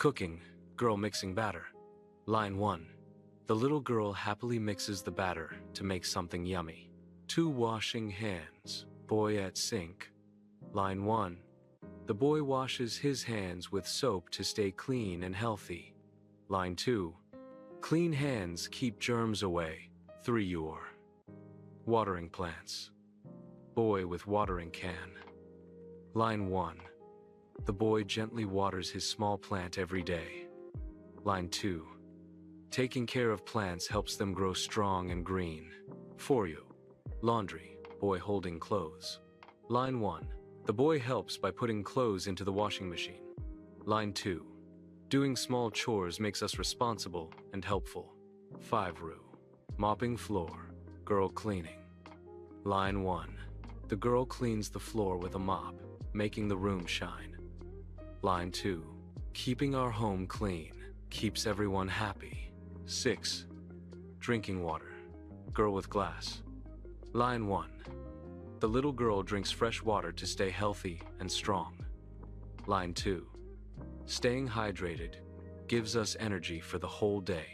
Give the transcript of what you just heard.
Cooking, girl mixing batter. Line 1. The little girl happily mixes the batter to make something yummy. 2. Washing hands, boy at sink. Line 1. The boy washes his hands with soap to stay clean and healthy. Line 2. Clean hands keep germs away. 3. Your watering plants. Boy with watering can. Line 1. The boy gently waters his small plant every day. Line 2. Taking care of plants helps them grow strong and green. 4. You. Laundry, boy holding clothes. Line 1. The boy helps by putting clothes into the washing machine. Line 2. Doing small chores makes us responsible and helpful. 5. Rue. Mopping floor, girl cleaning. Line 1. The girl cleans the floor with a mop, making the room shine. Line 2. Keeping our home clean keeps everyone happy. 6. Drinking water, girl with glass. Line 1. The little girl drinks fresh water to stay healthy and strong. Line 2. Staying hydrated gives us energy for the whole day.